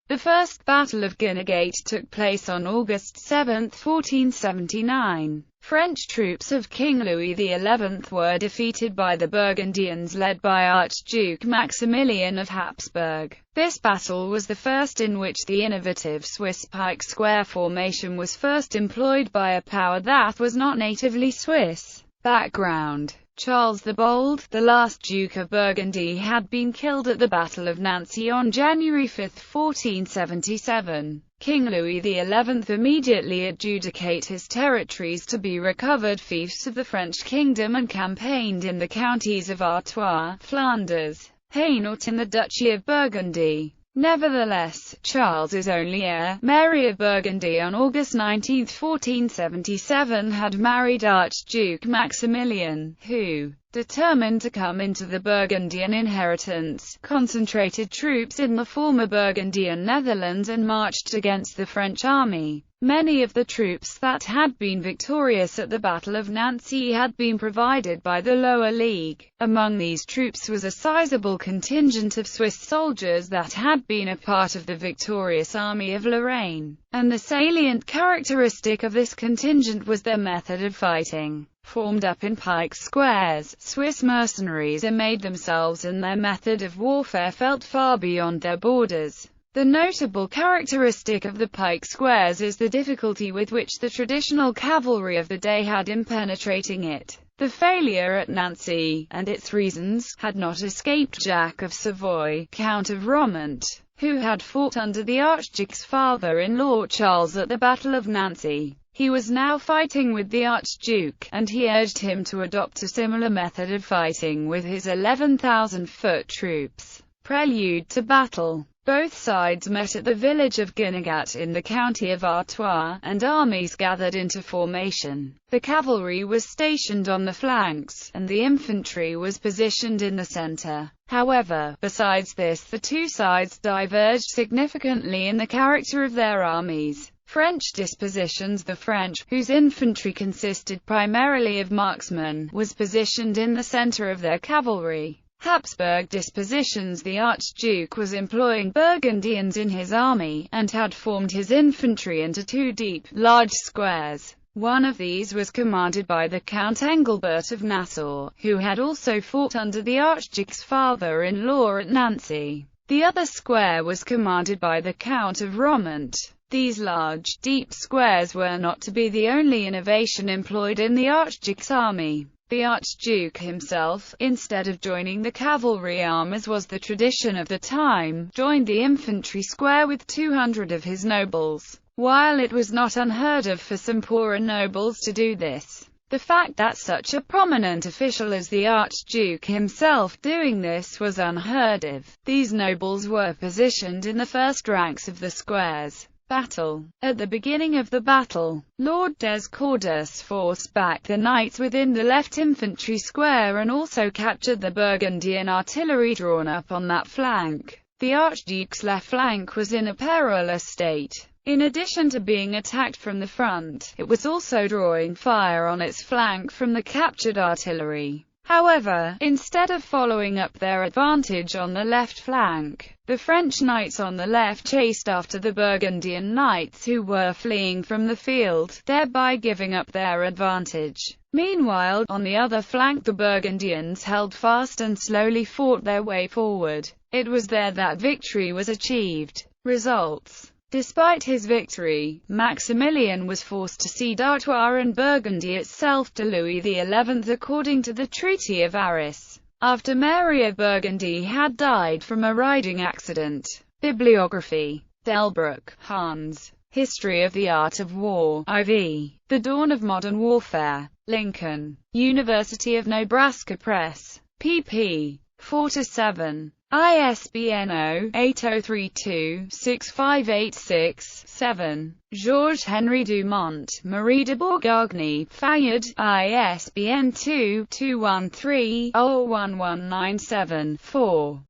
The First Battle of Guinegate took place on August 7, 1479. French troops of King Louis XI were defeated by the Burgundians led by Archduke Maximilian of Habsburg. This battle was the first in which the innovative Swiss pike square formation was first employed by a power that was not natively Swiss. Background: Charles the Bold, the last Duke of Burgundy, had been killed at the Battle of Nancy on January 5, 1477. King Louis XI immediately adjudicated his territories to be recovered fiefs of the French kingdom and campaigned in the counties of Artois, Flanders, Hainaut and the Duchy of Burgundy. Nevertheless, Charles's only heir, Mary of Burgundy, on August 19, 1477, had married Archduke Maximilian, who, determined to come into the Burgundian inheritance, concentrated troops in the former Burgundian Netherlands and marched against the French army. Many of the troops that had been victorious at the Battle of Nancy had been provided by the Lower League. Among these troops was a sizable contingent of Swiss soldiers that had been a part of the victorious army of Lorraine, and the salient characteristic of this contingent was their method of fighting. Formed up in pike squares, Swiss mercenaries made themselves, and their method of warfare felt far beyond their borders. The notable characteristic of the pike squares is the difficulty with which the traditional cavalry of the day had in penetrating it. The failure at Nancy, and its reasons, had not escaped Jack of Savoy, Count of Romont, who had fought under the Archduke's father-in-law Charles at the Battle of Nancy. He was now fighting with the Archduke, and he urged him to adopt a similar method of fighting with his 11,000-foot troops. Prelude to battle. Both sides met at the village of Guinegate in the county of Artois, and armies gathered into formation. The cavalry was stationed on the flanks, and the infantry was positioned in the center. However, besides this, the two sides diverged significantly in the character of their armies. French dispositions: the French, whose infantry consisted primarily of marksmen, was positioned in the center of their cavalry. Habsburg dispositions: the Archduke was employing Burgundians in his army, and had formed his infantry into two deep, large squares. One of these was commanded by the Count Engelbert of Nassau, who had also fought under the Archduke's father-in-law at Nancy. The other square was commanded by the Count of Romont. These large, deep squares were not to be the only innovation employed in the Archduke's army. The Archduke himself, instead of joining the cavalry arm as was the tradition of the time, joined the infantry square with 200 of his nobles. While it was not unheard of for some poorer nobles to do this, the fact that such a prominent official as the Archduke himself doing this was unheard of. These nobles were positioned in the first ranks of the squares. Battle. At the beginning of the battle, Lord des Cordus forced back the knights within the left infantry square and also captured the Burgundian artillery drawn up on that flank. The Archduke's left flank was in a perilous state. In addition to being attacked from the front, it was also drawing fire on its flank from the captured artillery. However, instead of following up their advantage on the left flank, the French knights on the left chased after the Burgundian knights who were fleeing from the field, thereby giving up their advantage. Meanwhile, on the other flank, the Burgundians held fast and slowly fought their way forward. It was there that victory was achieved. Results. Despite his victory, Maximilian was forced to cede Artois and Burgundy itself to Louis XI according to the Treaty of Arras, after Mary of Burgundy had died from a riding accident. Bibliography. Delbruck, Hans. History of the Art of War. IV. The Dawn of Modern Warfare. Lincoln. University of Nebraska Press. pp. 4-7. ISBN 0-8032-6586-7. Georges-Henri Dumont, Marie de Bourgogne, Fayard, ISBN 2-213-01197-4.